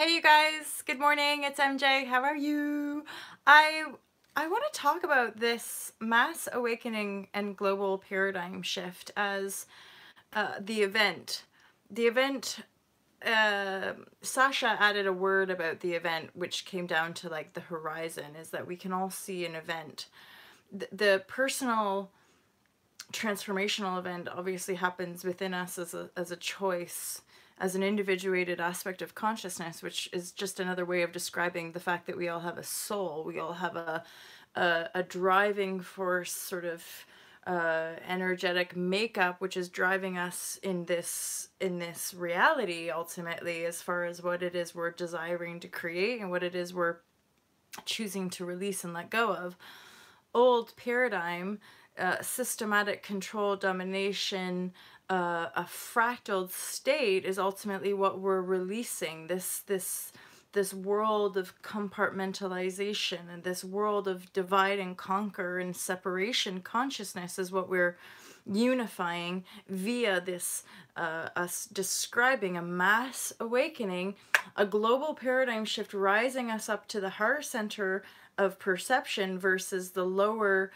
Hey you guys, good morning, it's MJ, how are you? I want to talk about this mass awakening and global paradigm shift as the event. The event, Sasha added a word about the event which came down to like the horizon, is that we can all see an event. The personal transformational event obviously happens within us as a choice, as an individuated aspect of consciousness, which is just another way of describing the fact that we all have a soul. We all have a driving force, sort of energetic makeup, which is driving us in this reality ultimately, as far as what it is we're desiring to create and what it is we're choosing to release and let go of. Old paradigm, systematic control, domination, a fractaled state is ultimately what we're releasing. This world of compartmentalization and this world of divide and conquer and separation consciousness is what we're unifying via this us describing a mass awakening, a global paradigm shift, rising us up to the heart center of perception versus the lower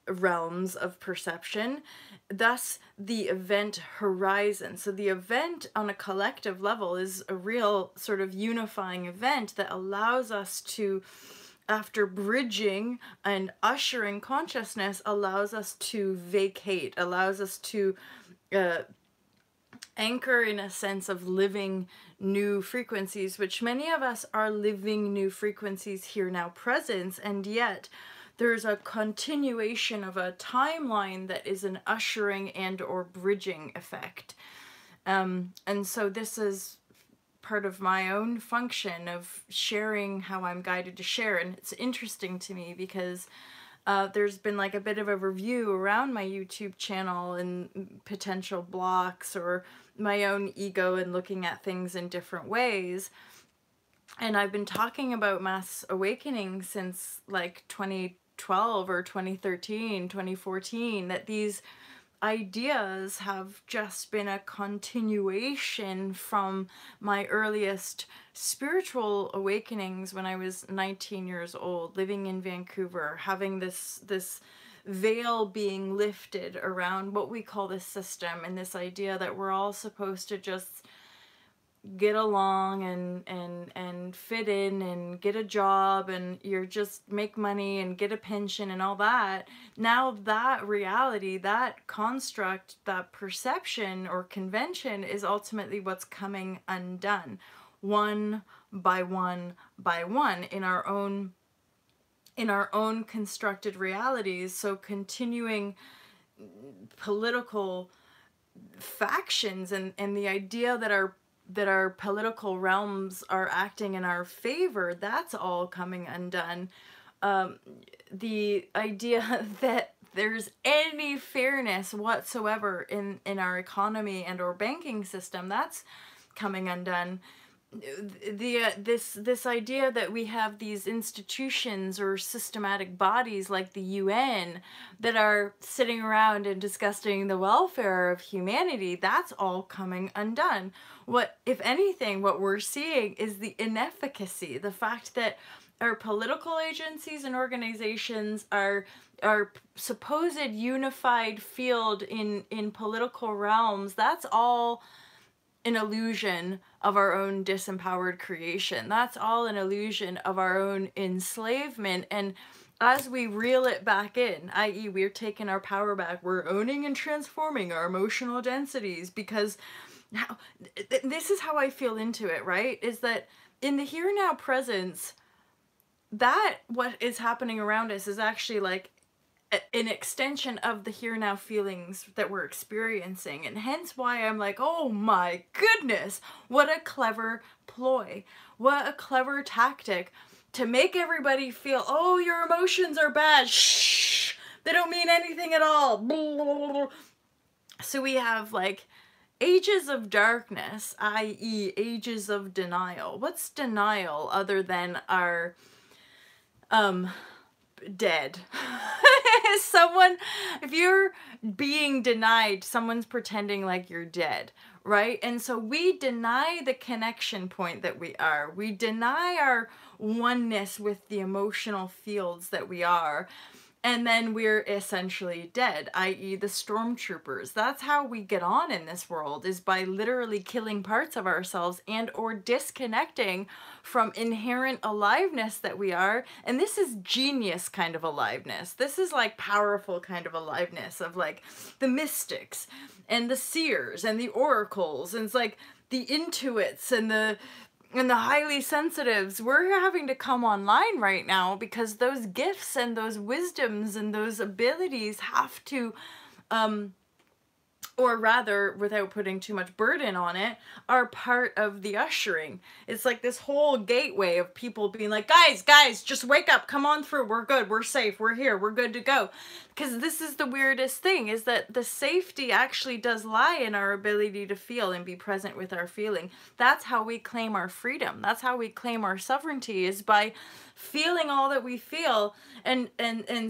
realms of perception, thus the event horizon. So the event on a collective level is a real sort of unifying event that allows us to, after bridging and ushering consciousness, allows us to vacate, allows us to anchor in a sense of living new frequencies, which many of us are living new frequencies here now presence, and yet there's a continuation of a timeline that is an ushering and or bridging effect. And so this is part of my own function of sharing how I'm guided to share. And it's interesting to me because there's been like a bit of a review around my YouTube channel and potential blocks or my own ego and looking at things in different ways. And I've been talking about mass awakening since like 2012 or 2013, 2014, that these ideas have just been a continuation from my earliest spiritual awakenings when I was 19 years old, living in Vancouver, having this veil being lifted around what we call the system, and this idea that we're all supposed to just get along and fit in and get a job and you're just make money and get a pension and all that. Now that reality, that construct, that perception or convention is ultimately what's coming undone, one by one by one, in our own constructed realities. So continuing political factions and the idea that our political realms are acting in our favor, that's all coming undone. The idea that there's any fairness whatsoever in our economy and or banking system, that's coming undone. This idea that we have these institutions or systematic bodies like the UN that are sitting around and discussing the welfare of humanity, that's all coming undone. What, if anything, what we're seeing is the inefficacy, the fact that our political agencies and organizations are supposed unified field in political realms, that's all an illusion of our own disempowered creation. That's all an illusion of our own enslavement. And as we reel it back in, i.e. we're taking our power back, we're owning and transforming our emotional densities, because now, this is how I feel into it, right? Is that in the here now presence, that what is happening around us is actually like an extension of the here now feelings that we're experiencing, and hence why I'm like, oh my goodness, what a clever ploy, what a clever tactic to make everybody feel, oh, your emotions are bad, shh, they don't mean anything at all. So we have like ages of darkness, i.e. ages of denial. What's denial other than our dead? Someone, if you're being denied, someone's pretending like you're dead, right? And so we deny the connection point that we are. We deny our oneness with the emotional fields that we are. And then we're essentially dead, i.e. the stormtroopers. That's how we get on in this world, is by literally killing parts of ourselves and or disconnecting from inherent aliveness that we are. And this is genius kind of aliveness. This is like powerful kind of aliveness of like the mystics and the seers and the oracles. And it's like the intuits and the highly sensitives. We're having to come online right now because those gifts and those wisdoms and those abilities have to, or rather, without putting too much burden on it, are part of the ushering. It's like this whole gateway of people being like, guys, just wake up, come on through, we're good, we're safe, we're here, we're good to go. Because this is the weirdest thing, is that the safety actually does lie in our ability to feel and be present with our feeling. That's how we claim our freedom. That's how we claim our sovereignty, is by feeling all that we feel and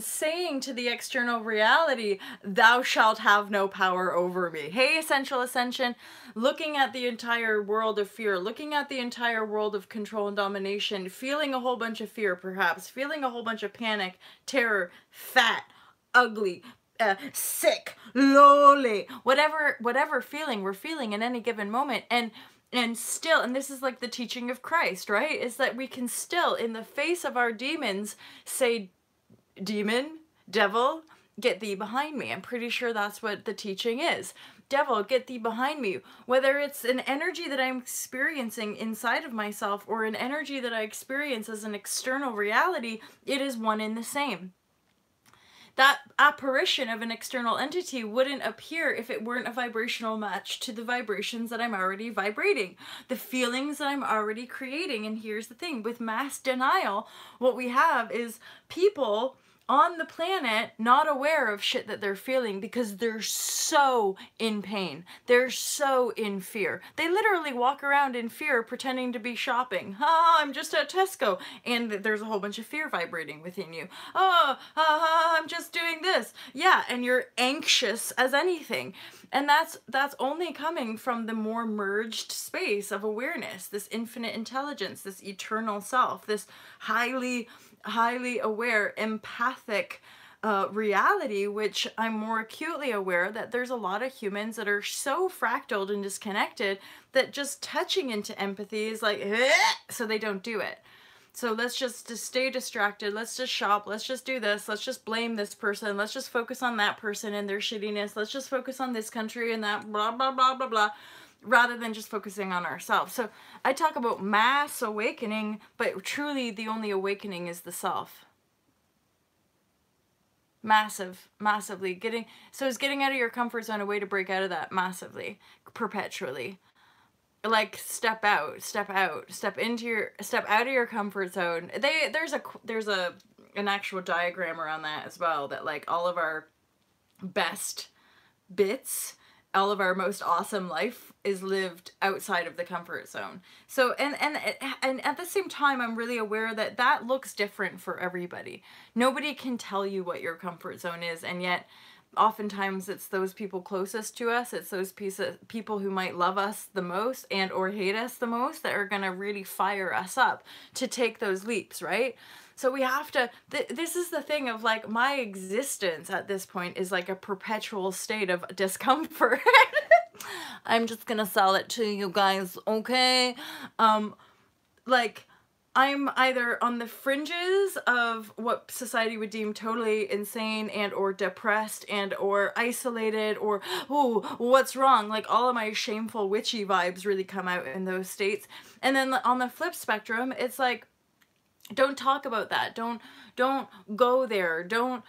saying to the external reality, thou shalt have no power over me. Hey, Essential Ascension, looking at the entire world of fear, looking at the entire world of control and domination, feeling a whole bunch of fear perhaps, feeling a whole bunch of panic, terror, fat, ugly, sick, lowly, whatever feeling we're feeling in any given moment. And still, and this is like the teaching of Christ, right? Is that we can still, in the face of our demons, say, demon, devil, get thee behind me. I'm pretty sure that's what the teaching is. Devil, get thee behind me. Whether it's an energy that I'm experiencing inside of myself or an energy that I experience as an external reality, it is one and the same. That apparition of an external entity wouldn't appear if it weren't a vibrational match to the vibrations that I'm already vibrating, the feelings that I'm already creating. And here's the thing, with mass denial, what we have is people on the planet not aware of shit that they're feeling because they're so in pain. They're so in fear. They literally walk around in fear pretending to be shopping. I'm just at Tesco. And there's a whole bunch of fear vibrating within you. I'm just doing this. Yeah, and you're anxious as anything. And that's only coming from the more merged space of awareness, this infinite intelligence, this eternal self, this highly aware, empathic reality, which I'm more acutely aware that there's a lot of humans that are so fractaled and disconnected that just touching into empathy is like, so they don't do it. So let's just stay distracted. Let's just shop. Let's just do this. Let's just blame this person. Let's just focus on that person and their shittiness. Let's just focus on this country and that blah, blah, blah, blah, blah, rather than just focusing on ourselves. So I talk about mass awakening, but truly the only awakening is the self. Massively. Is getting out of your comfort zone a way to break out of that massively, perpetually. Like step out, step out of your comfort zone. There's an actual diagram around that as well, that like all of our best bits, all of our most awesome life is lived outside of the comfort zone. So, and at the same time, I'm really aware that that looks different for everybody. Nobody can tell you what your comfort zone is, and yet oftentimes it's those people closest to us, it's those people who might love us the most and or hate us the most that are gonna really fire us up to take those leaps, right? So we have to, this is the thing of like, my existence at this point is like a perpetual state of discomfort. I'm just gonna sell it to you guys, okay? Like, I'm either on the fringes of what society would deem totally insane and or depressed and or isolated or, oh, what's wrong? Like all of my shameful witchy vibes really come out in those states. And then on the flip spectrum, it's like, don't talk about that. Don't go there. Don't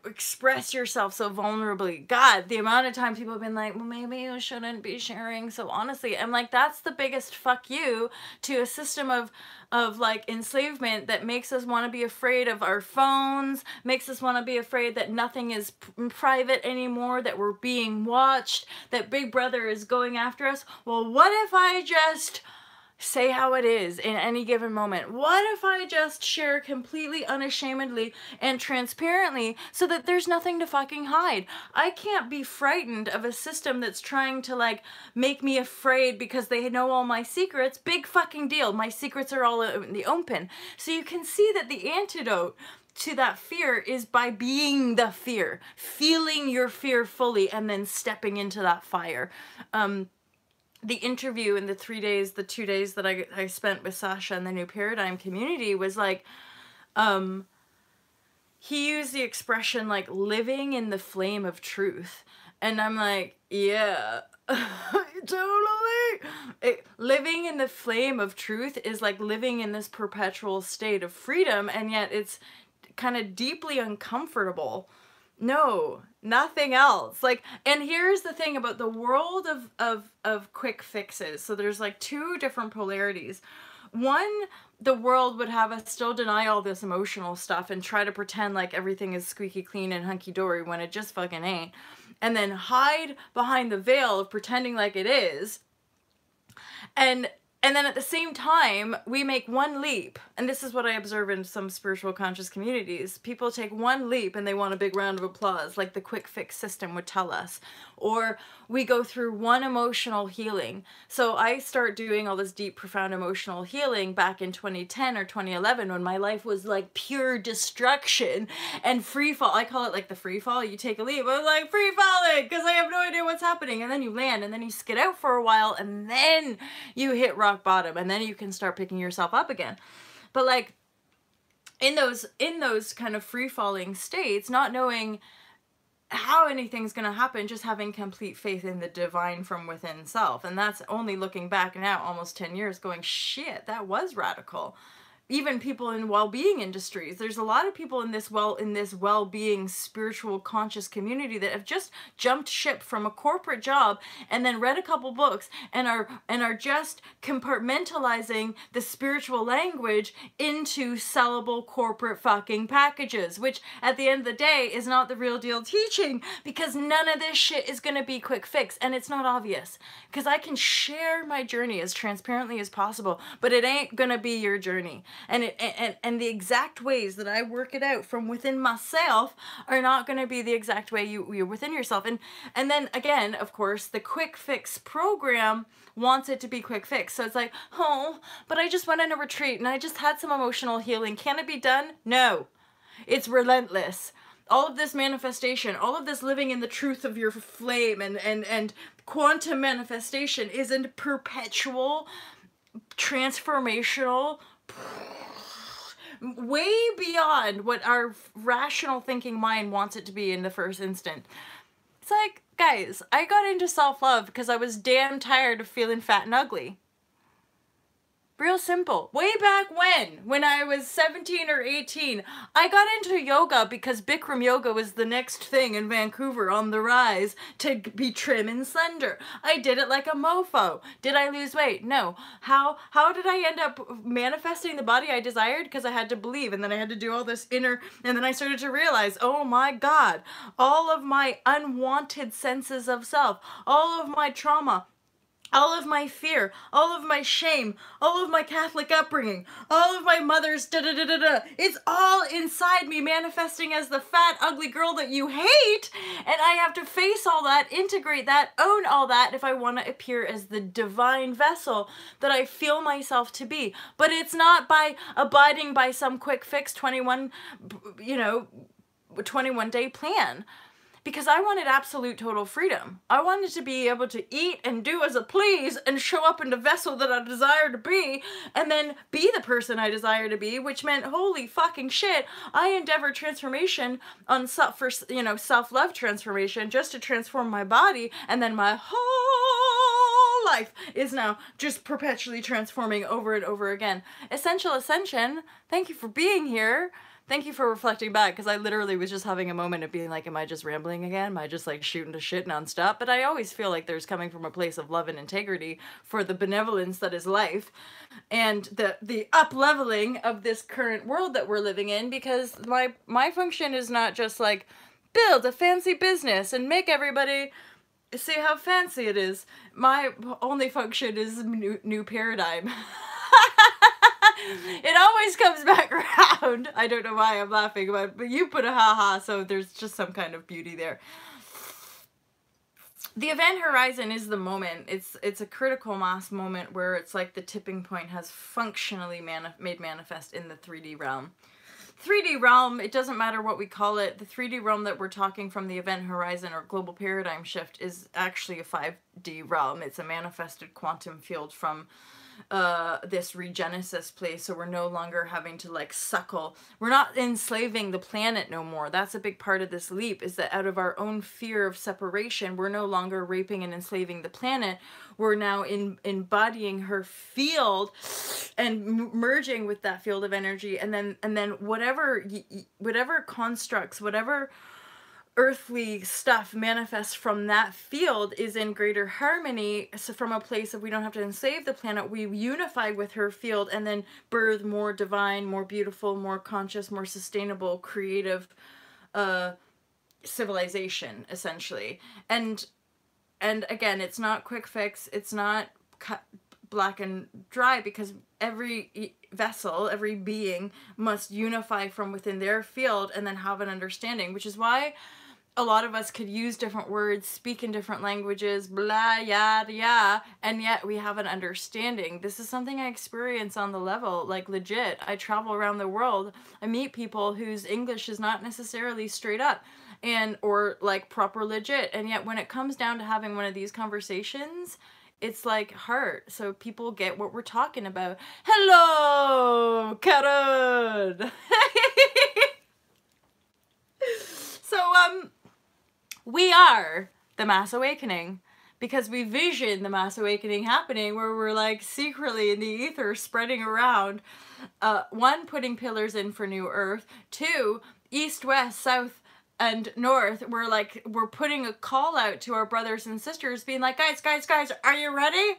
express yourself so vulnerably. God, the amount of time people have been like, well, maybe you shouldn't be sharing so honestly. I'm like, that's the biggest fuck you to a system of like enslavement that makes us want to be afraid of our phones, makes us want to be afraid that nothing is private anymore, that we're being watched, that Big Brother is going after us. Well, what if I just say how it is in any given moment. What if I just share completely unashamedly and transparently so that there's nothing to fucking hide? I can't be frightened of a system that's trying to like make me afraid because they know all my secrets. Big fucking deal. My secrets are all in the open. So you can see that the antidote to that fear is by being the fear, feeling your fear fully, and then stepping into that fire. The interview in the 2 days that I spent with Sasha in the New Paradigm community was like, he used the expression like living in the flame of truth. And I'm like, yeah, totally. Living in the flame of truth is like living in this perpetual state of freedom, and yet it's kind of deeply uncomfortable. No, nothing else. Like, and here's the thing about the world of quick fixes. So there's like two different polarities. One, the world would have us still deny all this emotional stuff and try to pretend like everything is squeaky clean and hunky-dory when it just fucking ain't. And then hide behind the veil of pretending like it is. And then at the same time, we make one leap, and this is what I observe in some spiritual conscious communities. People take one leap and they want a big round of applause, like the quick fix system would tell us. Or we go through one emotional healing. So I start doing all this deep, profound emotional healing back in 2010 or 2011 when my life was like pure destruction and free fall. I call it like the free fall. You take a leap. I was like free falling because I have no idea what's happening. And then you land and then you skid out for a while and then you hit rock bottom and then you can start picking yourself up again. But like in those kind of free falling states, not knowing how anything's going to happen, just having complete faith in the divine from within self. And that's only looking back now almost 10 years going, shit, that was radical. Even people in well-being industries, there's a lot of people in this well-being spiritual conscious community that have just jumped ship from a corporate job and then read a couple books and are just compartmentalizing the spiritual language into sellable corporate fucking packages, which at the end of the day is not the real deal teaching, because none of this shit is going to be quick fix, and it's not obvious because I can share my journey as transparently as possible, but it ain't going to be your journey. And the exact ways that I work it out from within myself are not going to be the exact way you're within yourself. And then again, of course, the quick fix program wants it to be quick fix. So it's like, oh, but I just went on a retreat and I just had some emotional healing. Can it be done? No. It's relentless. All of this manifestation, all of this living in the truth of your flame and quantum manifestation is a perpetual, transformational, way beyond what our rational thinking mind wants it to be in the first instant. It's like, guys, I got into self-love because I was damn tired of feeling fat and ugly. Real simple. Way back when I was 17 or 18, I got into yoga because Bikram yoga was the next thing in Vancouver on the rise to be trim and slender. I did it like a mofo. Did I lose weight? No. How did I end up manifesting the body I desired? Because I had to believe, and then I had to do all this inner, and then I started to realize, oh my God, all of my unwanted senses of self, all of my trauma, all of my fear, all of my shame, all of my Catholic upbringing, all of my mother's da-da-da-da-da, it's all inside me manifesting as the fat, ugly girl that you hate, and I have to face all that, integrate that, own all that if I want to appear as the divine vessel that I feel myself to be. But it's not by abiding by some quick fix 21-day plan. Because I wanted absolute total freedom. I wanted to be able to eat and do as I please and show up in the vessel that I desire to be and then be the person I desire to be, which meant, holy fucking shit, I endeavored transformation on self-love transformation just to transform my body, and then my whole life is now just perpetually transforming over and over again. Essential Ascension, thank you for being here. Thank you for reflecting back, because I literally was just having a moment of being like, am I just rambling again? Am I just like shooting to shit nonstop? But I always feel like there's coming from a place of love and integrity for the benevolence that is life and the up-leveling of this current world that we're living in, because my function is not just like build a fancy business and make everybody See how fancy it is. My only function is new paradigm. It always comes back around. I don't know why I'm laughing about it, but you put a haha, so there's just some kind of beauty there. The event horizon is the moment. It's a critical mass moment where it's like the tipping point has functionally made manifest in the 3D realm. 3D realm, it doesn't matter what we call it. The 3D realm that we're talking from the event horizon or global paradigm shift is actually a 5D realm. It's a manifested quantum field from this regenesis place, so we're no longer having to like suckle. We're not enslaving the planet no more. That's a big part of this leap, is that out of our own fear of separation, we're no longer raping and enslaving the planet. We're now embodying her field and merging with that field of energy, and then whatever constructs, whatever earthly stuff manifests from that field is in greater harmony. So from a place of we don't have to enslave the planet, we unify with her field and then birth more divine, more beautiful, more conscious, more sustainable, creative civilization, essentially. And again, it's not quick fix, it's not cut black and dry, because every vessel, every being must unify from within their field and then have an understanding, which is why a lot of us could use different words, speak in different languages, blah, yada, yada, and yet we have an understanding. This is something I experience on the level, like legit. I travel around the world, I meet people whose English is not necessarily straight up or like proper legit, and yet when it comes down to having one of these conversations, it's like heart, so people get what we're talking about. Hello, Karen! So, we are the mass awakening, because we vision the mass awakening happening where we're like secretly in the ether spreading around. One, putting pillars in for new earth. Two, east, west, south, and north. We're putting a call out to our brothers and sisters being like, guys, are you ready?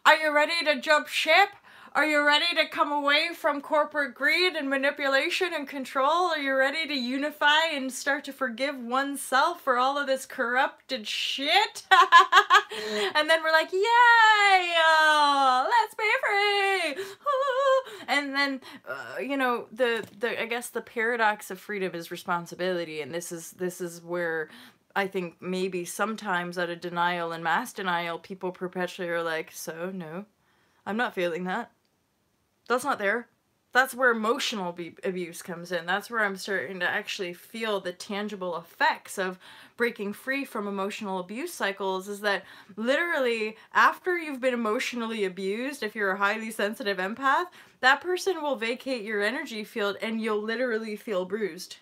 Are you ready to jump ship? Are you ready to come away from corporate greed and manipulation and control? Are you ready to unify and start to forgive oneself for all of this corrupted shit? And then we're like, yay! Let's be free! And then, you know, I guess the paradox of freedom is responsibility, and this is where I think maybe sometimes out of denial and mass denial, people perpetually are like, so no, I'm not feeling that. That's not there. That's where emotional abuse comes in. That's where I'm starting to actually feel the tangible effects of breaking free from emotional abuse cycles, is that literally after you've been emotionally abused, if you're a highly sensitive empath, that person will vacate your energy field and you'll literally feel bruised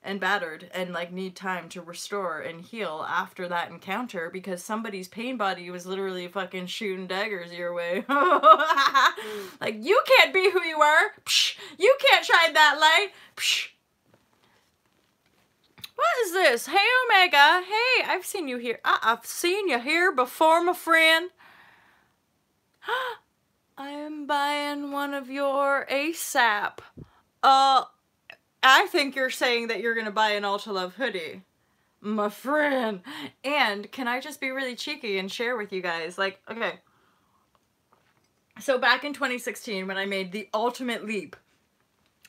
and battered and like need time to restore and heal after that encounter, because somebody's pain body was literally fucking shooting daggers your way. Like, you can't be who you are. Psh, you can't shine that light. Psh. What is this? Hey, Omega. Hey, I've seen you here. I've seen you here before, my friend. I am buying one of your ASAP. I think you're saying that you're going to buy an Ultra Love hoodie, my friend. And can I just be really cheeky and share with you guys, like, okay. So back in 2016, when I made the ultimate leap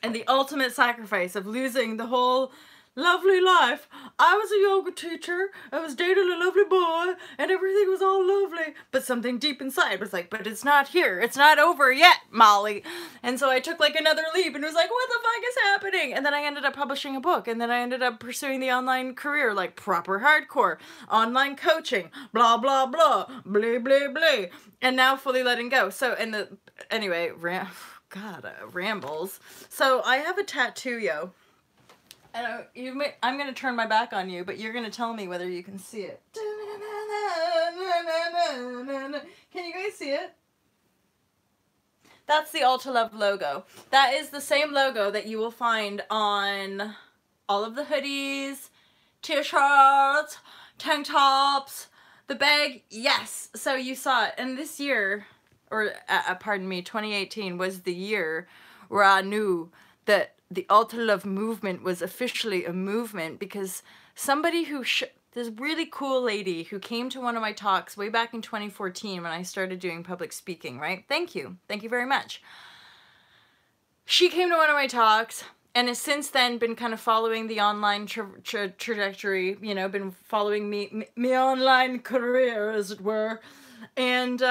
and the ultimate sacrifice of losing the whole lovely life, I was a yoga teacher, I was dating a lovely boy, and everything was all lovely, but something deep inside was like, but it's not here, it's not over yet, Molly. And so I took like another leap and was like, what the fuck is happening? And then I ended up publishing a book, and then I ended up pursuing the online career, like proper hardcore, online coaching, blah, blah, blah, blah, blah, blah, and now fully letting go. So, anyway, rambles. So I have a tattoo, yo. And I'm going to turn my back on you, but you're going to tell me whether you can see it. Can you guys see it? That's the Ultra Love logo. That is the same logo that you will find on all of the hoodies, t-shirts, tank tops, the bag. Yes, so you saw it. And this year, or pardon me, 2018 was the year where I knew that the Ultra Love movement was officially a movement, because somebody who this really cool lady who came to one of my talks way back in 2014 when I started doing public speaking, right? Thank you. Thank you very much. She came to one of my talks and has since then been kind of following the online trajectory, you know, been following me online career, as it were. And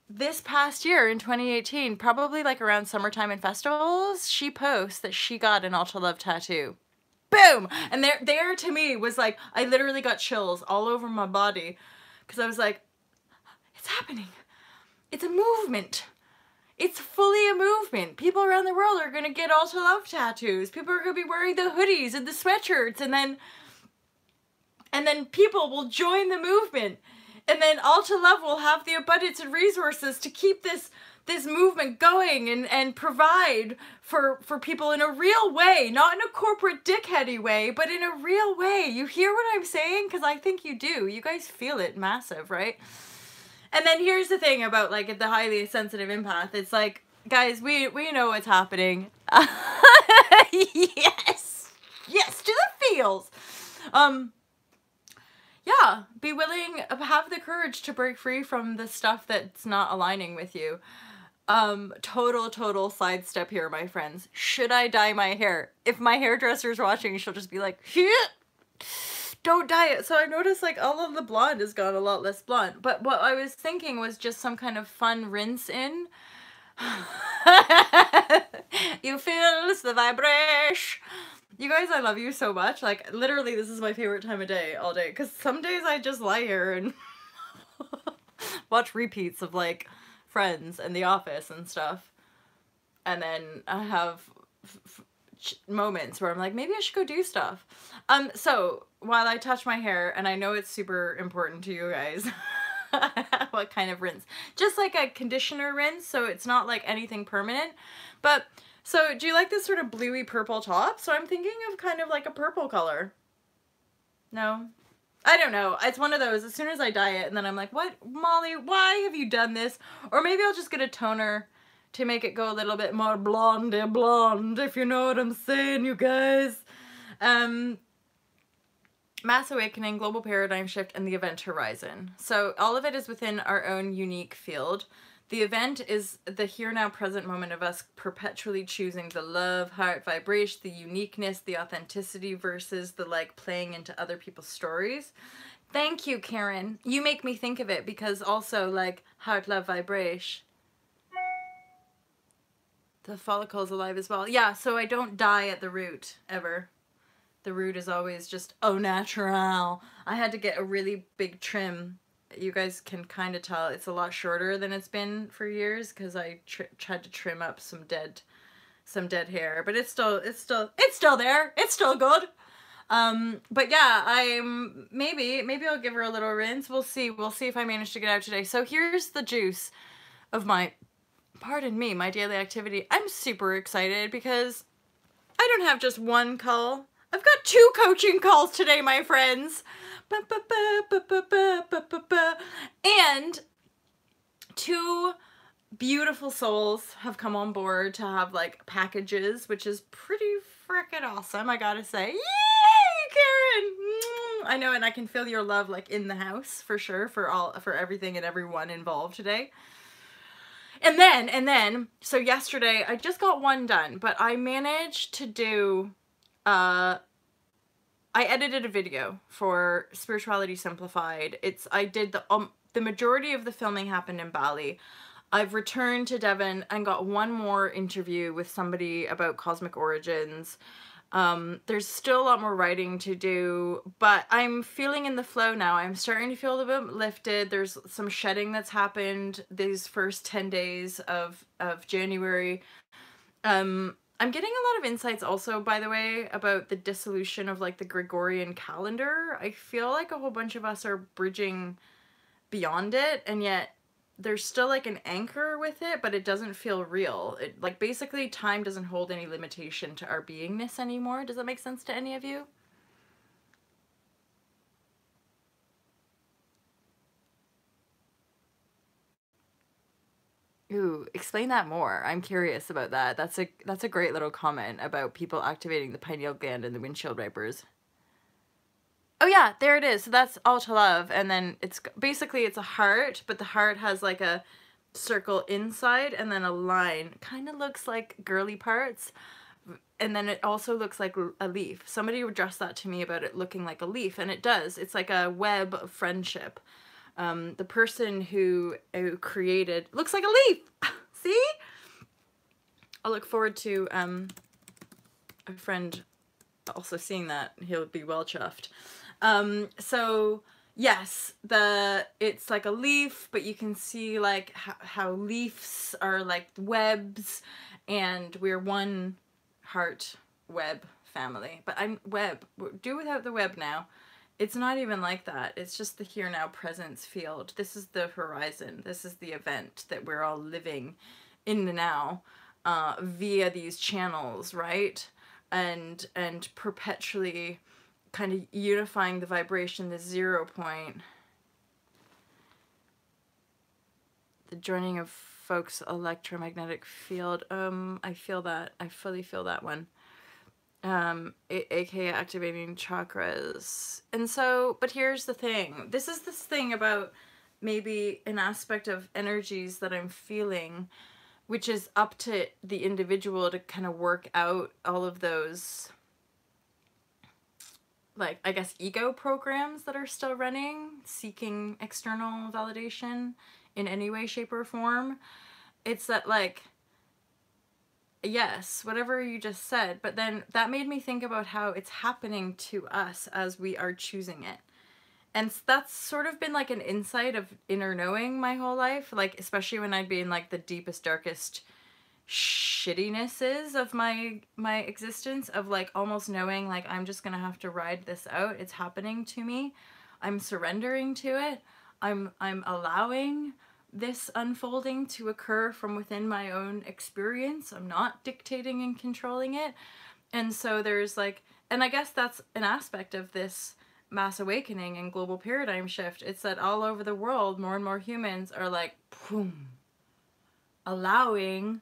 this past year in 2018, probably like around summertime and festivals, she posts that she got an Ultra Love tattoo. Boom! And there to me was like, I literally got chills all over my body because I was like, it's happening. It's a movement. It's fully a movement. People around the world are going to get Ultra Love tattoos. People are going to be wearing the hoodies and the sweatshirts, and then people will join the movement. And then Ultra Love will have the abundance and resources to keep this movement going and provide for people in a real way, not in a corporate dickheady way, but in a real way. You hear what I'm saying? Because I think you do. You guys feel it massive, right? And then here's the thing about like the highly sensitive empath. It's like, guys, we know what's happening. Yes. Yes, to the feels. Yeah, be willing, have the courage to break free from the stuff that's not aligning with you. Total sidestep here, my friends. Should I dye my hair? If my hairdresser's watching, she'll just be like, don't dye it. So I noticed like all of the blonde has gone a lot less blonde. But what I was thinking was just some kind of fun rinse in. You feel the vibrashe. You guys, I love you so much. Like, literally, this is my favorite time of day, all day. Because some days I just lie here and watch repeats of, like, Friends and The Office and stuff. And then I have moments where I'm like, maybe I should go do stuff. So, while I touch my hair, and I know it's super important to you guys, what kind of rinse? Just like a conditioner rinse, so it's not, like, anything permanent. But... so, do you like this sort of bluey purple top? So I'm thinking of kind of like a purple color. No? I don't know. It's one of those, as soon as I dye it, and then I'm like, what, Molly, why have you done this? Or maybe I'll just get a toner to make it go a little bit more blonde, if you know what I'm saying, you guys. Mass Awakening, Global Paradigm Shift, and the Event Horizon. So all of it is within our own unique field. The event is the here, now, present moment of us perpetually choosing the love, heart, vibration, the uniqueness, the authenticity versus the, like, playing into other people's stories. Thank you, Karen. You make me think of it because also, like, heart, love, vibration. The follicle is alive as well. Yeah, so I don't die at the root, ever. The root is always just au naturel. I had to get a really big trim. You guys can kind of tell it's a lot shorter than it's been for years because I tried to trim up some dead hair, but it's still there. It's still good. But yeah, maybe I'll give her a little rinse. We'll see if I manage to get out today. So here's the juice of my, pardon me, my daily activity. I'm super excited because I don't have just one call. I've got 2 coaching calls today, my friends. And 2 beautiful souls have come on board to have, like, packages, which is pretty freaking awesome, I gotta say. Yay, Karen! I know, and I can feel your love, like, in the house, for sure, for everything and everyone involved today. And then, so yesterday, I just got 1 done, but I managed to do, I edited a video for Spirituality Simplified. I did the majority of the filming happened in Bali. I've returned to Devon and got 1 more interview with somebody about cosmic origins. There's still a lot more writing to do, but I'm feeling in the flow now. I'm starting to feel a bit lifted. There's some shedding that's happened these first 10 days of January. I'm getting a lot of insights also, by the way, about the dissolution of, like, the Gregorian calendar. I feel like a whole bunch of us are bridging beyond it, and yet there's still, like, an anchor with it, but it doesn't feel real. Like, basically, time doesn't hold any limitation to our beingness anymore. Does that make sense to any of you? Ooh, explain that more. I'm curious about that. That's a great little comment about people activating the pineal gland and the windshield wipers. Oh yeah, there it is. So that's all to love. And then it's basically it's a heart, but the heart has like a circle inside and then a line. Kind of looks like girly parts. And then it also looks like a leaf. Somebody addressed that to me about it looking like a leaf, and it does. It's like a web of friendship. The person who created looks like a leaf. See? I'll look forward to a friend also seeing that. He'll be well chuffed. So yes, it's like a leaf, but you can see like how leaves are like webs, and we're one heart web family. But I'm web. Do without the web now. It's not even like that. It's just the here now presence field. This is the horizon. This is the event that we're all living in the now via these channels, right? And perpetually kind of unifying the vibration, the 0 point. The joining of folks' electromagnetic field. I feel that. I fully feel that one. aka activating chakras. And so, but here's the thing. This thing about maybe an aspect of energies that I'm feeling, which is up to the individual to kind of work out all of those, like, I guess, ego programs that are still running, seeking external validation in any way, shape, or form. It's that, like, yes, whatever you just said, but then that made me think about how it's happening to us as we are choosing it. And that's sort of been like an insight of inner knowing my whole life, like especially when I'd be in like the deepest, darkest shittinesses of my existence, of like almost knowing like I'm just gonna have to ride this out. It's happening to me. I'm surrendering to it. I'm allowing this unfolding to occur from within my own experience. I'm not dictating and controlling it. And so there's like, and I guess that's an aspect of this mass awakening and global paradigm shift. It's that all over the world, more and more humans are like, boom, allowing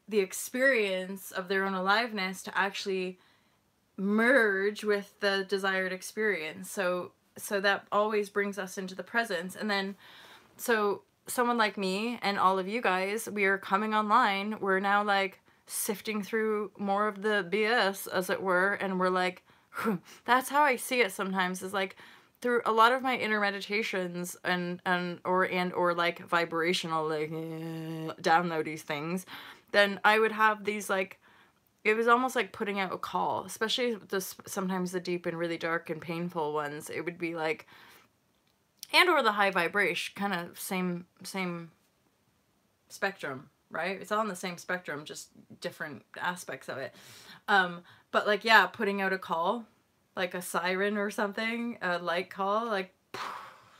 the experience of their own aliveness to actually merge with the desired experience. So that always brings us into the presence. And then, so someone like me and all of you guys, we are coming online. We're now like sifting through more of the BS, as it were, and we're like, that's how I see it sometimes, is like through a lot of my inner meditations or like vibrational like downloady things, then I would have these like, it was almost like putting out a call, especially sometimes the deep and really dark and painful ones. It would be like, and or the high vibration, kind of same spectrum, right? It's all in the same spectrum, just different aspects of it. But like, yeah, putting out a call, like a siren or something, a light call, like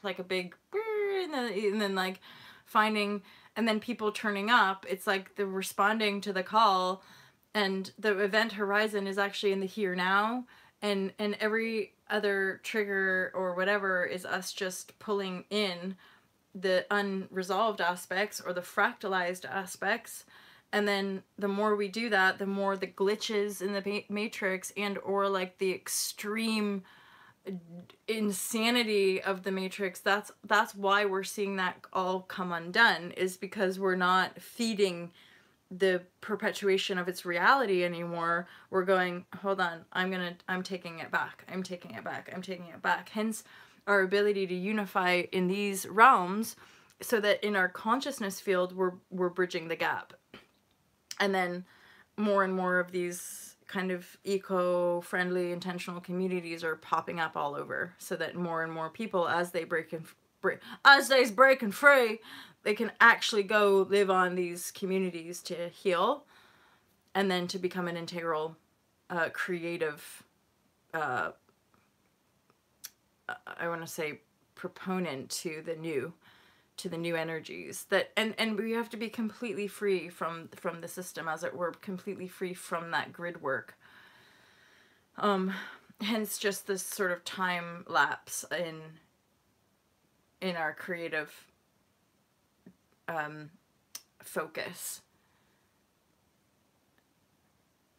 a big, and then like finding, and then people turning up. It's like the responding to the call, and the event horizon is actually in the here now. And every other trigger or whatever is us just pulling in the unresolved aspects or the fractalized aspects. And then the more we do that, the more the glitches in the matrix and or like the extreme insanity of the matrix, that's why we're seeing that all come undone, is because we're not feeding the perpetuation of its reality anymore. We're going, hold on, I'm taking it back. I'm taking it back. I'm taking it back. Hence our ability to unify in these realms, so that in our consciousness field, we're bridging the gap. And then more and more of these kind of eco-friendly, intentional communities are popping up all over, so that more and more people, as they breaking free, they can actually go live on these communities to heal, and then to become an integral, creative, I want to say proponent to the new energies, that, and we have to be completely free from the system, as it were, completely free from that grid work. Hence just this sort of time lapse in our creative focus.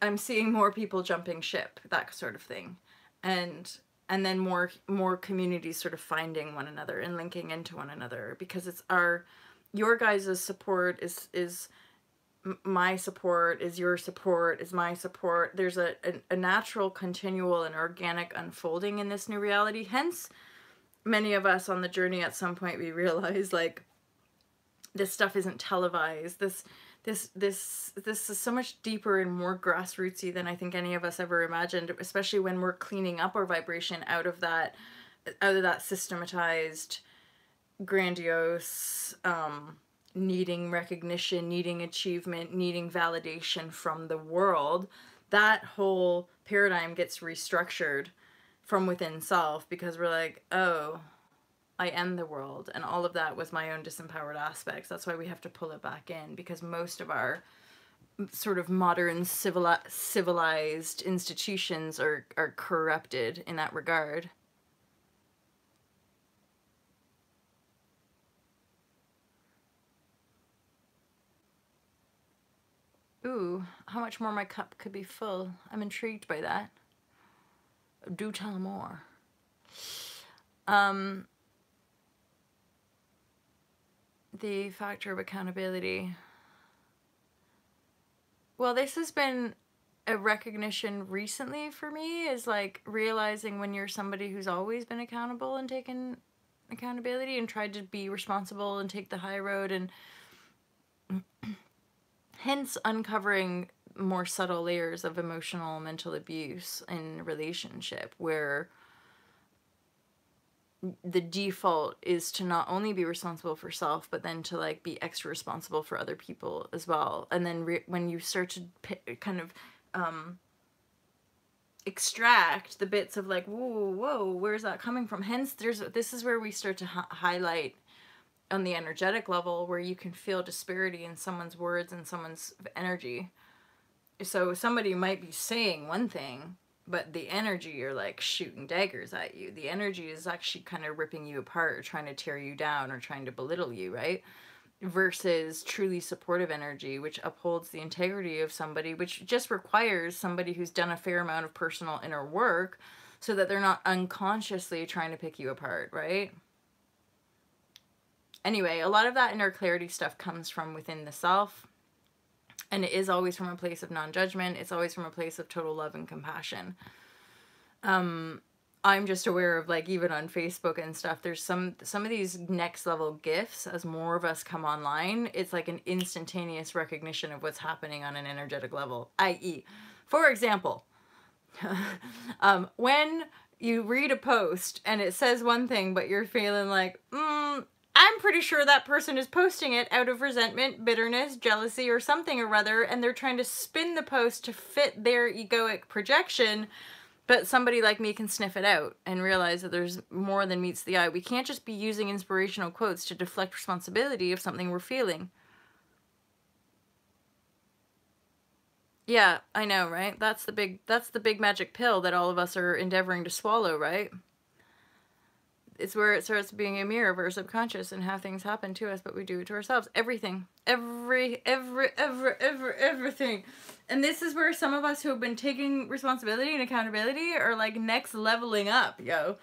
I'm seeing more people jumping ship, that sort of thing. And and then more communities sort of finding one another and linking into one another, because it's your guys' support is my support, is your support, is my support. There's a natural, continual, and organic unfolding in this new reality. Hence, many of us on the journey, at some point we realize, like, this stuff isn't televised. This is so much deeper and more grassrootsy than I think any of us ever imagined, especially when we're cleaning up our vibration out of that systematized, grandiose, needing recognition, needing achievement, needing validation from the world. That whole paradigm gets restructured from within self, because we're like, oh, I am the world, and all of that was my own disempowered aspects. That's why we have to pull it back in, because most of our sort of modern civilized institutions are corrupted in that regard. Ooh, how much more my cup could be full. I'm intrigued by that. Do tell more. The factor of accountability. Well, this has been a recognition recently for me, is like realizing when you're somebody who's always been accountable and taken accountability and tried to be responsible and take the high road, and hence uncovering more subtle layers of emotional and mental abuse in relationship, where the default is to not only be responsible for self, but then to like be extra responsible for other people as well. And then when you start to kind of extract the bits of like, whoa, where's that coming from? Hence, this is where we start to highlight on the energetic level, where you can feel disparity in someone's words and someone's energy. So somebody might be saying one thing, but the energy, you're like shooting daggers at you. The energy is actually kind of ripping you apart, or trying to tear you down, or trying to belittle you, right? Versus truly supportive energy, which upholds the integrity of somebody, which just requires somebody who's done a fair amount of personal inner work, so that they're not unconsciously trying to pick you apart, right? Anyway, a lot of that inner clarity stuff comes from within the self. And it is always from a place of non-judgment. It's always from a place of total love and compassion. I'm just aware of, like, even on Facebook and stuff, there's some of these next level gifts. As more of us come online, it's like an instantaneous recognition of what's happening on an energetic level. I.e., for example, when you read a post and it says one thing, but you're feeling like, I'm pretty sure that person is posting it out of resentment, bitterness, jealousy, or something or other, and they're trying to spin the post to fit their egoic projection, but somebody like me can sniff it out and realize that there's more than meets the eye. We can't just be using inspirational quotes to deflect responsibility of something we're feeling. Yeah, I know, right? That's the big magic pill that all of us are endeavoring to swallow, right? It's where it starts being a mirror of our subconscious and how things happen to us, but we do it to ourselves. Everything. Everything. And this is where some of us who have been taking responsibility and accountability are like next leveling up, yo.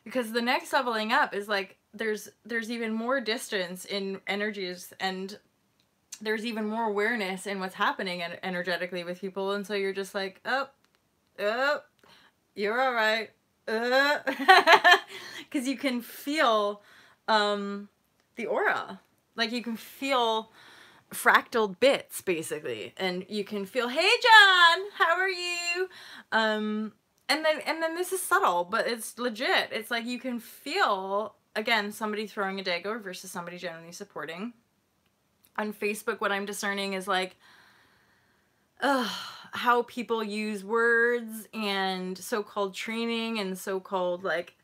Because the next leveling up is like, there's even more distance in energies, and there's even more awareness in what's happening energetically with people. And so you're just like, oh, you're all right. Because you can feel the aura, like you can feel fractal bits basically, and you can feel, hey John, how are you? And then this is subtle, but it's legit. It's like you can feel, again, somebody throwing a dagger versus somebody genuinely supporting. On Facebook, what I'm discerning is like, how people use words and so-called training and so-called like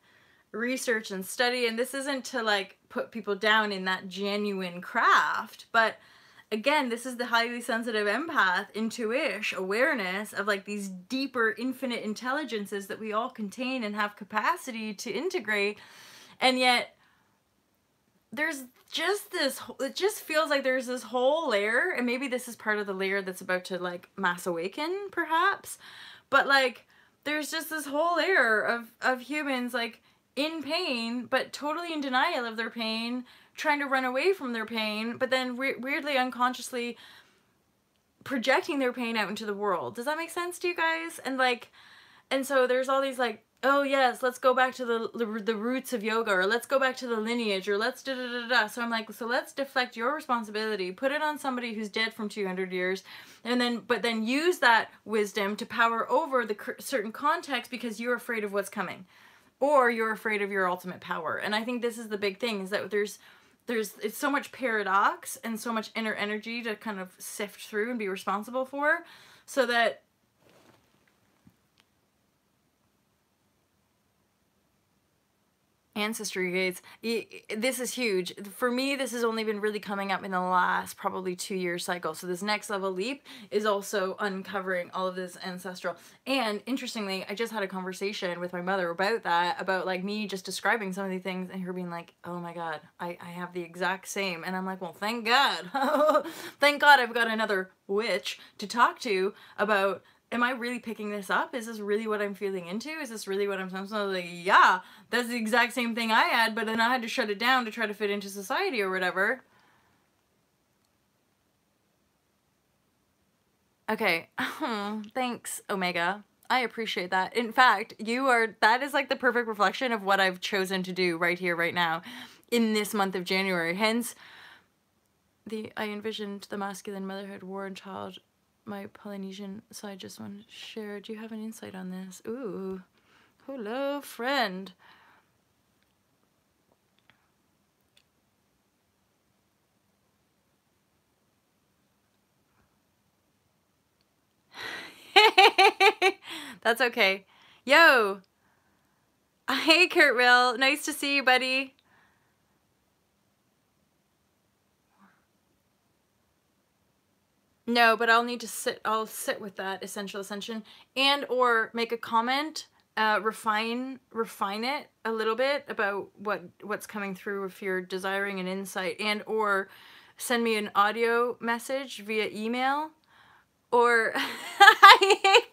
research and study. And this isn't to like put people down in that genuine craft, but again, this is the highly sensitive empath, intuition, awareness of like these deeper infinite intelligences that we all contain and have capacity to integrate. And yet there's just this, it just feels like there's this whole layer, and maybe this is part of the layer that's about to like mass awaken perhaps, but like there's just this whole layer of humans like in pain, but totally in denial of their pain, trying to run away from their pain, but then weirdly unconsciously projecting their pain out into the world. Does that make sense to you guys? And like, and so there's all these like, oh yes, let's go back to the roots of yoga, or let's go back to the lineage, or let's da da da da. So I'm like, so let's deflect your responsibility, put it on somebody who's dead from 200 years, and then, but then use that wisdom to power over the certain context because you're afraid of what's coming, or you're afraid of your ultimate power. And I think this is the big thing, is that there's it's so much paradox and so much inner energy to kind of sift through and be responsible for, so that ancestry gates, this is huge. For me, this has only been really coming up in the last probably 2-year cycle. So this next level leap is also uncovering all of this ancestral. And interestingly, I just had a conversation with my mother about that, about like me just describing some of these things and her being like, oh my God, I have the exact same. And I'm like, well, thank God. Thank God I've got another witch to talk to about, am I really picking this up? Is this really what I'm feeling into? Is this really what I'm like, yeah, that's the exact same thing I had, but then I had to shut it down to try to fit into society or whatever. Okay. Thanks, Omega. I appreciate that. In fact, that is like the perfect reflection of what I've chosen to do right here, right now, in this month of January. Hence, I envisioned the masculine motherhood, war and child, my Polynesian side. Just wanted to share. Do you have an insight on this? Ooh. Hello, friend. That's okay. Yo. Hey, Kurtwill. Nice to see you, buddy. No, but I'll need to I'll sit with that essential ascension, and or make a comment, refine it a little bit about what's coming through if you're desiring an insight, and or send me an audio message via email, or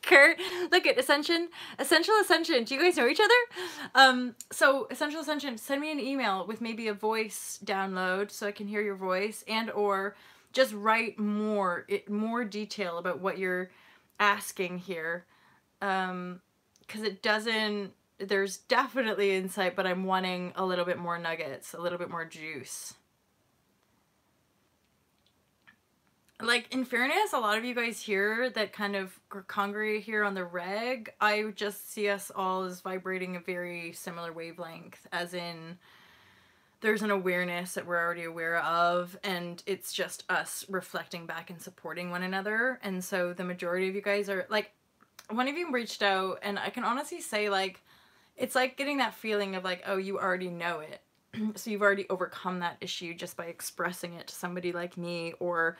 Kurt, look at Essential Ascension. Do you guys know each other? So Essential Ascension, send me an email with maybe a voice download so I can hear your voice, and or just write more detail about what you're asking here, because there's definitely insight, but I'm wanting a little bit more nuggets, a little bit more juice. Like, in fairness, a lot of you guys here that kind of congregate here on the reg, I just see us all as vibrating a very similar wavelength, as in there's an awareness that we're already aware of, and it's just us reflecting back and supporting one another. And so the majority of you guys are, like, one of you reached out, and I can honestly say, like, it's like getting that feeling of like, oh, you already know it. So you've already overcome that issue just by expressing it to somebody like me, or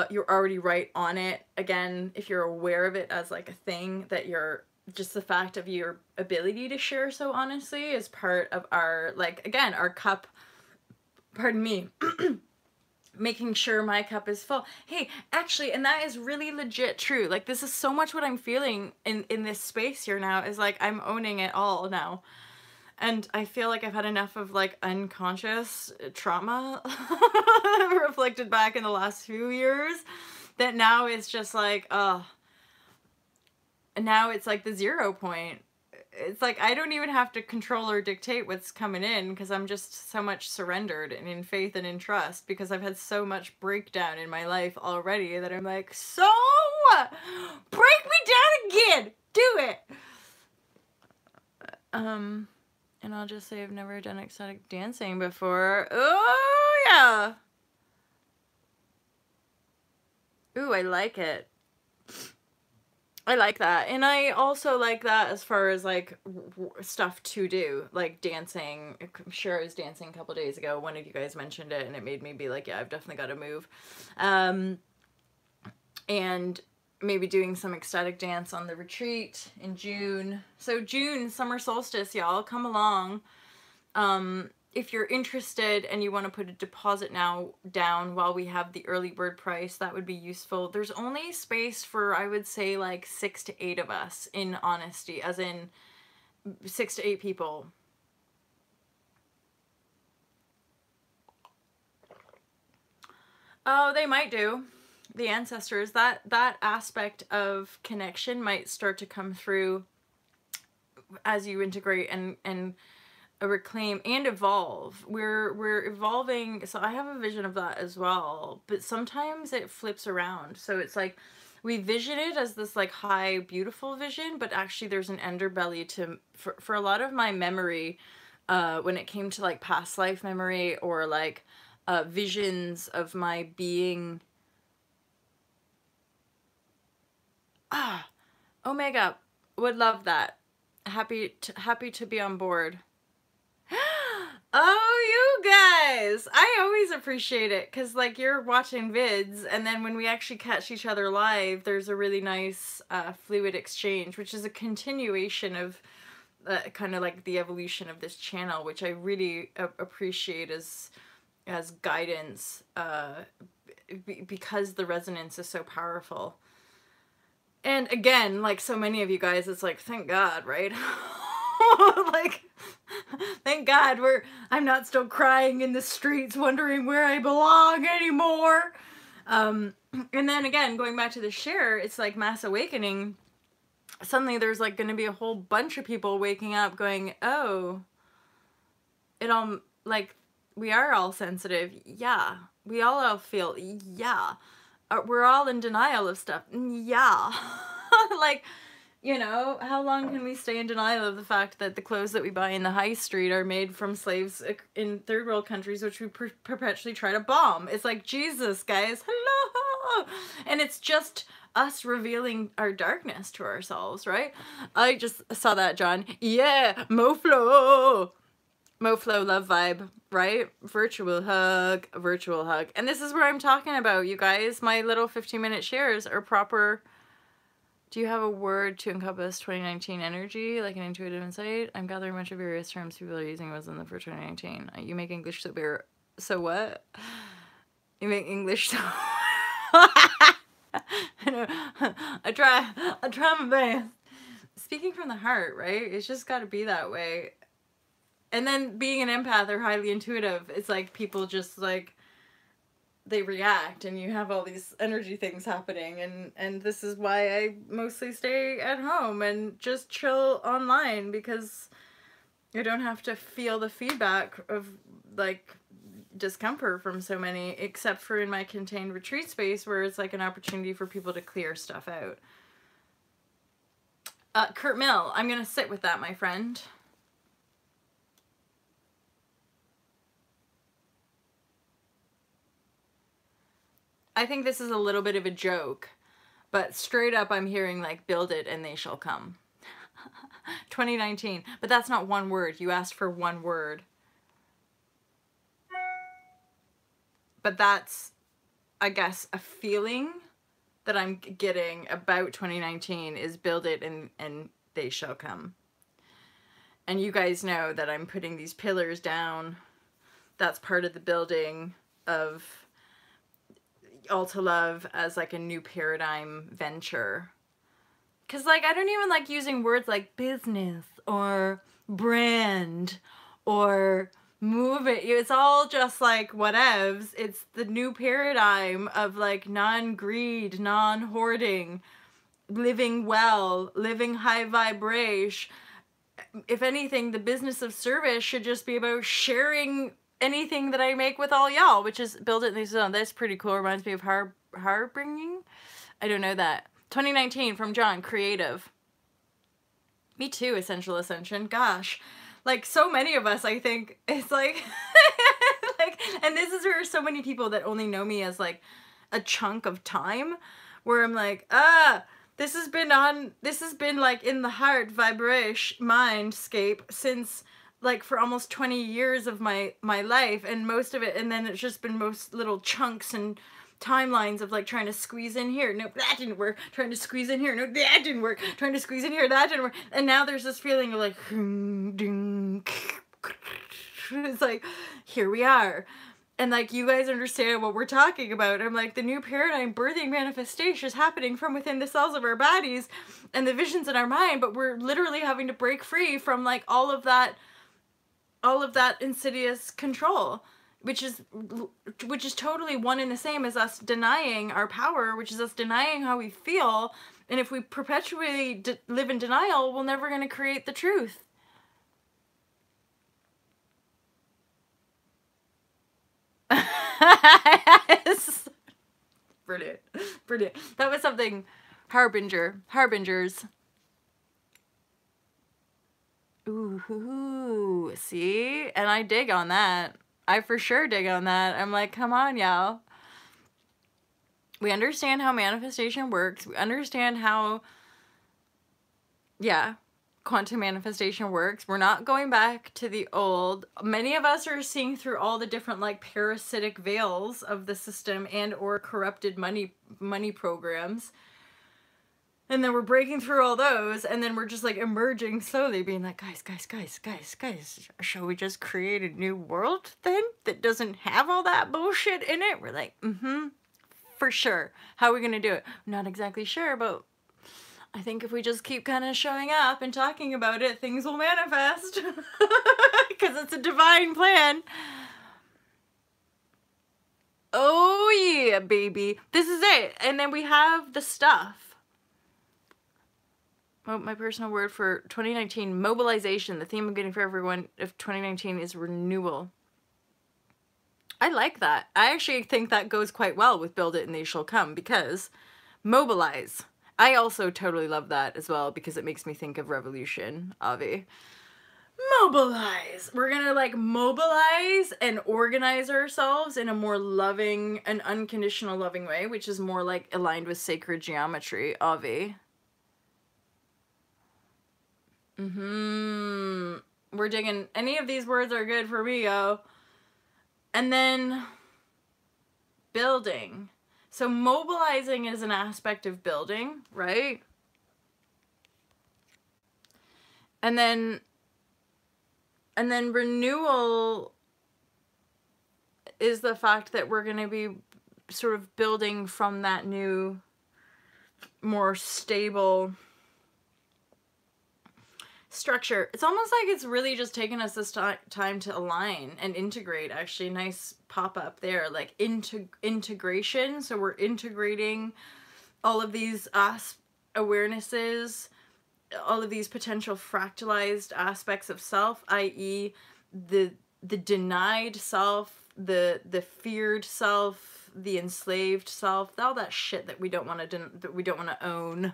you're already right on it. Again, if you're aware of it as like a thing, that you're just the fact of your ability to share so honestly is part of our, like, again, our cup, pardon me, making sure my cup is full. Hey, actually, and that is really legit true. Like, this is so much what I'm feeling in this space here now, is like, I'm owning it all now. And I feel like I've had enough of like unconscious trauma reflected back in the last few years, that now it's just like, oh, now it's like the 0 point. It's like I don't even have to control or dictate what's coming in, because I'm just so much surrendered and in faith and in trust, because I've had so much breakdown in my life already that I'm like, so break me down again, do it. And I'll just say I've never done ecstatic dancing before. Oh yeah. Ooh, I like it. I like that. And I also like that as far as like stuff to do, like dancing. I'm sure I was dancing a couple days ago. One of you guys mentioned it and it made me be like, yeah, I've definitely got to move. And maybe doing some ecstatic dance on the retreat in June. So June, summer solstice, y'all, come along. if you're interested and you want to put a deposit now down while we have the early bird price, that would be useful. There's only space for, I would say, like 6 to 8 of us, in honesty, as in 6 to 8 people. Oh, they might do. The ancestors, that aspect of connection might start to come through as you integrate and reclaim and evolve. We're evolving, so I have a vision of that as well, but sometimes it flips around. So it's like we vision it as this like high beautiful vision, but actually there's an underbelly to for a lot of my memory, when it came to like past life memory or like visions of my being. Omega, would love that. Happy to be on board. Oh, you guys! I always appreciate it, because, like, you're watching vids, and then when we actually catch each other live, there's a really nice fluid exchange, which is a continuation of kind of, like, the evolution of this channel, which I really appreciate as guidance, because the resonance is so powerful. And again, like so many of you guys, it's like, thank God, right? Like, thank God I'm not still crying in the streets wondering where I belong anymore. And then again, going back to the share, it's like mass awakening. Suddenly there's like going to be a whole bunch of people waking up going, oh, it all, like, we are all sensitive. Yeah. We all feel, yeah. We're all in denial of stuff. Yeah. Like, you know, how long can we stay in denial of the fact that the clothes that we buy in the high street are made from slaves in third world countries, which we perpetually try to bomb? It's like, Jesus, guys, hello! And it's just us revealing our darkness to ourselves, right? I just saw that, John. Yeah, Moflo! Moflo love vibe, right? Virtual hug, virtual hug. And this is where I'm talking about, you guys. My little 15-minute shares are proper. Do you have a word to encompass 2019 energy, like an intuitive insight? I'm gathering a bunch of various terms people are using within the for 2019. You make English so bare. So what? You make English so... I know. I try my best. Speaking from the heart, right? It's just got to be that way. And then being an empath or highly intuitive, it's like people just like, they react and you have all these energy things happening, and this is why I mostly stay at home and just chill online, because I don't have to feel the feedback of like discomfort from so many, except for in my contained retreat space where it's like an opportunity for people to clear stuff out. Kurt Mill, I'm gonna sit with that, my friend. I think this is a little bit of a joke, but straight up I'm hearing like, build it and they shall come. 2019, but that's not one word. You asked for one word. But that's, I guess, a feeling that I'm getting about 2019 is build it and they shall come. And you guys know that I'm putting these pillars down. That's part of the building of All to Love as like a new paradigm venture. Because like I don't even like using words like business or brand or move it. It's all just like whatevs. It's the new paradigm of like non-greed, non-hoarding, living well, living high vibrashe. If anything, the business of service should just be about sharing anything that I make with all y'all, which is build it in the zone. That's pretty cool. Reminds me of Harbringing. I don't know that. 2019 from John, creative. Me too, Essential Ascension. Gosh, like so many of us, I think it's like, like, and this is where so many people that only know me as like a chunk of time, where I'm like, this has been like in the heart vibrashe mindscape since like for almost 20 years of my life, and most of it, and then it's just been most little chunks and timelines of like trying to squeeze in here, nope, that didn't work, trying to squeeze in here, nope, that didn't work, trying to squeeze in here, that didn't work, and now there's this feeling of like It's like, here we are. And like, you guys understand what we're talking about. I'm like, the new paradigm birthing manifestation is happening from within the cells of our bodies and the visions in our mind, but we're literally having to break free from like all of that insidious control, which is totally one and the same as us denying our power, which is us denying how we feel. And if we perpetually live in denial, we're never going to create the truth. Yes. Brilliant. Brilliant. That was something harbingers. Ooh, see? And I dig on that. I for sure dig on that. I'm like, come on, y'all. We understand how manifestation works. We understand how, yeah, quantum manifestation works. We're not going back to the old. Many of us are seeing through all the different like parasitic veils of the system and or corrupted money programs. And then we're breaking through all those, and then we're just like emerging slowly, being like, guys, shall we just create a new world then that doesn't have all that bullshit in it? We're like, for sure. How are we gonna do it? I'm not exactly sure, but I think if we just keep kind of showing up and talking about it, things will manifest. Because it's a divine plan. Oh yeah, baby. This is it. And then we have the stuff. Oh, my personal word for 2019, mobilization. The theme I'm getting for everyone of 2019 is renewal. I like that. I actually think that goes quite well with build it and they shall come, because mobilize. I also totally love that as well, because it makes me think of revolution, Avi. Mobilize. We're gonna like mobilize and organize ourselves in a more loving and unconditional loving way, which is more like aligned with sacred geometry, Avi. We're digging. Any of these words are good for me, yo. And then building. So mobilizing is an aspect of building, right? And then renewal is the fact that we're going to be sort of building from that new, more stable structure. It's almost like it's really just taken us this time to align and integrate. Actually, nice pop-up there, like integration. So we're integrating all of these awarenesses, all of these potential fractalized aspects of self, i.e. the denied self, the feared self, the enslaved self, all that shit that we don't want to own.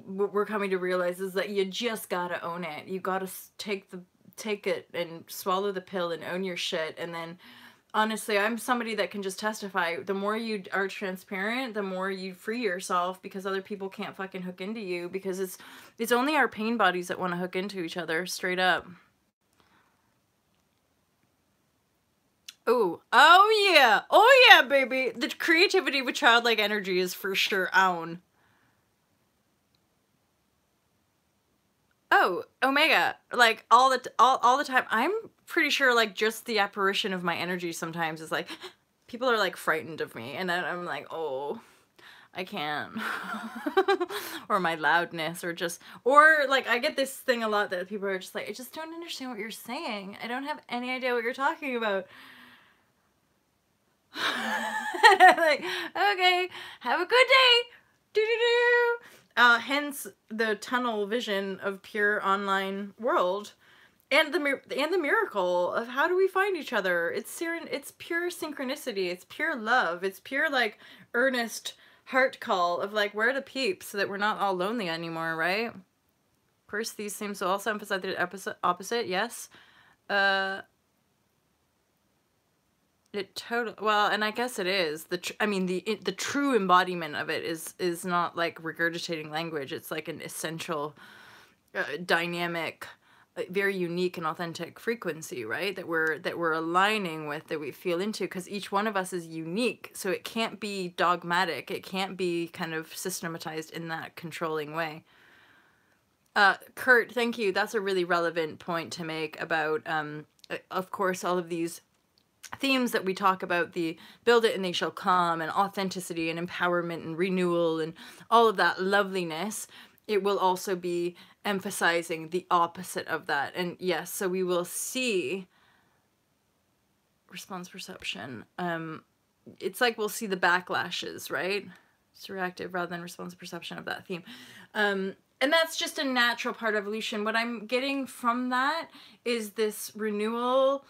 What we're coming to realize is that you just gotta own it. You gotta take it and swallow the pill and own your shit. And then honestly, I'm somebody that can just testify, the more you are transparent, the more you free yourself, because other people can't fucking hook into you, because it's only our pain bodies that want to hook into each other, straight up. Oh yeah, baby. The creativity with childlike energy is for sure on. Oh, Omega, like all the time. I'm pretty sure like just the apparition of my energy sometimes is like, people are like frightened of me, and I'm like, oh, I can't. Or my loudness, or like I get this thing a lot that people are just like, I just don't understand what you're saying. I don't have any idea what you're talking about. Like, okay, have a good day. Do-do-do. Hence the tunnel vision of pure online world, and the miracle of how do we find each other. It's pure synchronicity. It's pure love. It's pure like earnest heart call of like, where are the peeps, so that we're not all lonely anymore, right? Of course, these seem to also emphasize the opposite. Yes. It totally, well, and I guess it is the true embodiment of it is not like regurgitating language. It's like an essential, dynamic, very unique and authentic frequency, right? That we're aligning with, that we feel into, because each one of us is unique. So it can't be dogmatic. It can't be kind of systematized in that controlling way. Kurt, thank you. That's a really relevant point to make about of course, all of these themes that we talk about, the build it and they shall come, and authenticity and empowerment and renewal and all of that loveliness, it will also be emphasizing the opposite of that. And yes, so we will see response perception. It's like we'll see the backlashes, right? It's reactive rather than response perception of that theme. And that's just a natural part of evolution. What I'm getting from that is this renewal,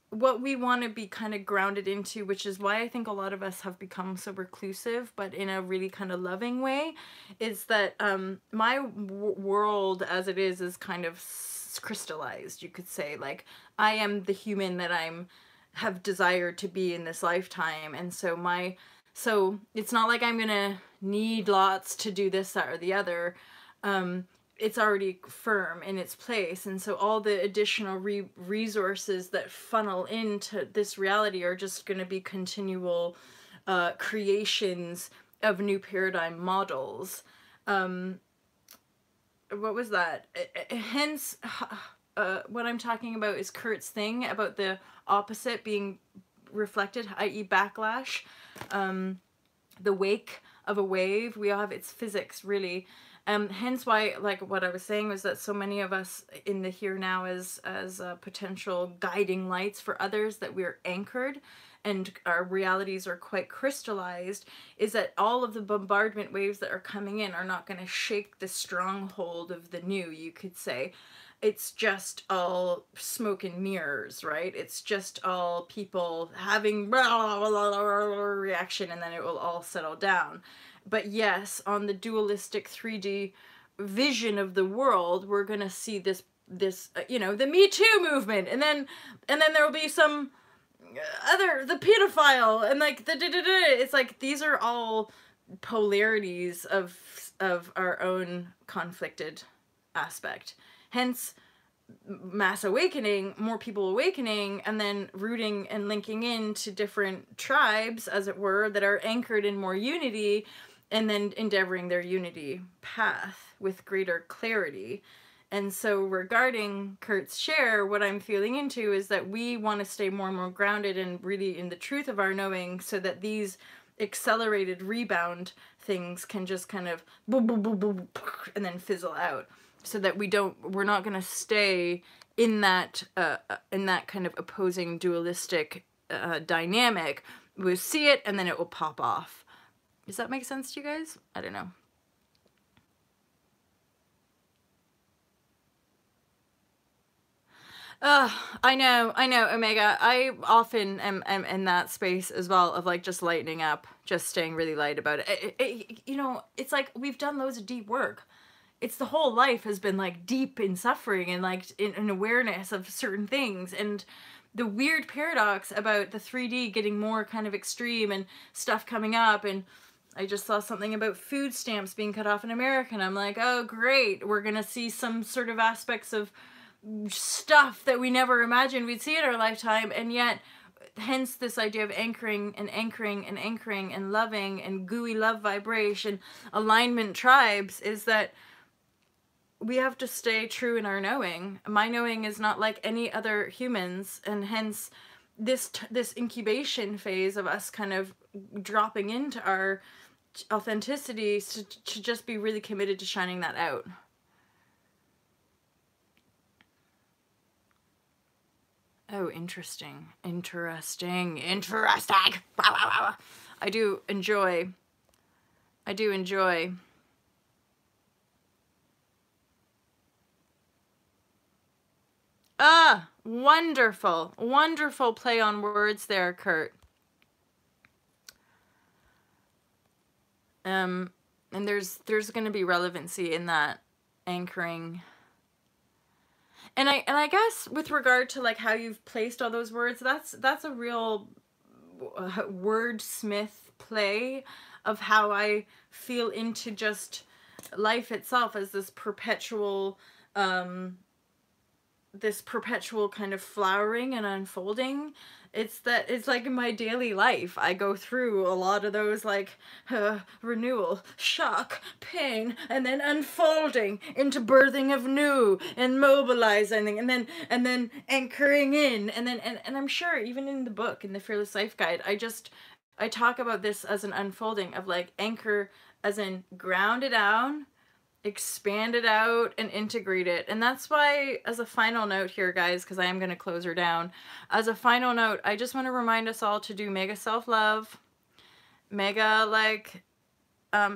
what we want to be kind of grounded into, which is why I think a lot of us have become so reclusive, but in a really kind of loving way, is that my world as it is kind of crystallized, you could say. Like, I am the human that have desired to be in this lifetime, and so it's not like I'm gonna need lots to do this, that, or the other. It's already firm in its place, and so all the additional resources that funnel into this reality are just going to be continual creations of new paradigm models. What was that? Hence, what I'm talking about is Kurt's thing about the opposite being reflected, i.e. backlash. The wake of a wave, we all have its physics, really. Hence why, like what I was saying, was that so many of us in the here now as potential guiding lights for others, that we're anchored and our realities are quite crystallized, is that all of the bombardment waves that are coming in are not going to shake the stronghold of the new, you could say. It's just all smoke and mirrors, right? It's just all people having reaction, and then it will all settle down. But yes, on the dualistic 3D vision of the world, we're gonna see this you know, the Me Too movement, and then there will be some the pedophile, and like it's like these are all polarities of our own conflicted aspect. Hence, mass awakening, more people awakening, and then rooting and linking into different tribes, as it were, that are anchored in more unity, and then endeavoring their unity path with greater clarity. And so regarding Kurt's share, what I'm feeling into is that we want to stay more and more grounded and really in the truth of our knowing, so that these accelerated rebound things can just kind of boom, boom, boom, boom, and then fizzle out, so that we're not going to stay in that kind of opposing dualistic dynamic. We'll see it and then it will pop off. Does that make sense to you guys? I don't know. I know, Omega. I often am in that space as well, of like just lightening up, just staying really light about it. You know, it's like we've done loads of deep work. It's the whole life has been like deep in suffering and like in awareness of certain things. And the weird paradox about the 3D getting more kind of extreme and stuff coming up, and I just saw something about food stamps being cut off in America, and I'm like, oh great, we're gonna see some sort of aspects of stuff that we never imagined we'd see in our lifetime. And yet, hence this idea of anchoring and anchoring and anchoring and loving and gooey love vibration, alignment tribes, is that we have to stay true in our knowing. My knowing is not like any other humans, and hence this incubation phase of us kind of dropping into our authenticity to just be really committed to shining that out. Oh, interesting. I do enjoy. Ah, wonderful. Wonderful play on words there, Kurt. And there's going to be relevancy in that anchoring. And I guess with regard to like how you've placed all those words, that's a real wordsmith play of how I feel into just life itself as this perpetual this perpetual kind of flowering and unfolding. It's like in my daily life, I go through a lot of those, like, renewal, shock, pain, and then unfolding into birthing of new, and mobilizing, and then anchoring in, and then and I'm sure even in the book, in the Fearless Life Guide, I talk about this as an unfolding of, like, anchor as in ground it down, expand it out, and integrate it. And that's why, as a final note here, guys, because I am going to close her down, as a final note, I just want to remind us all to do mega self-love, mega, like,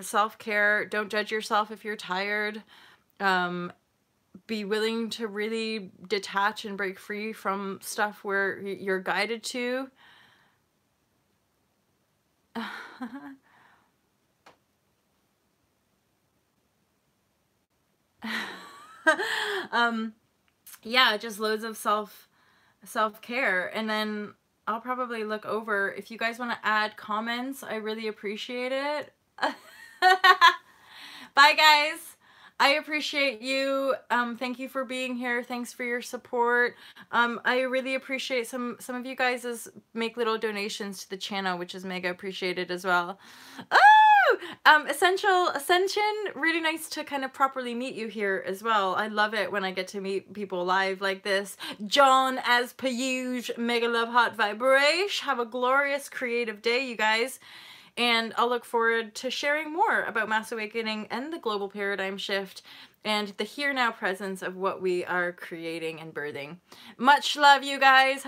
self-care. Don't judge yourself if you're tired. Be willing to really detach and break free from stuff where you're guided to. Yeah, just loads of self-care. And then I'll probably look over, if you guys want to add comments, I really appreciate it. Bye, guys. I appreciate you. Thank you for being here. Thanks for your support. I really appreciate some of you guys make little donations to the channel, which is mega appreciated as well. Oh, Ascension, really nice to kind of properly meet you here as well. I love it when I get to meet people live like this. John, as per usual, mega love, hot vibrashe. Have a glorious creative day, you guys. And I'll look forward to sharing more about Mass Awakening and the global paradigm shift and the here now presence of what we are creating and birthing. Much love, you guys.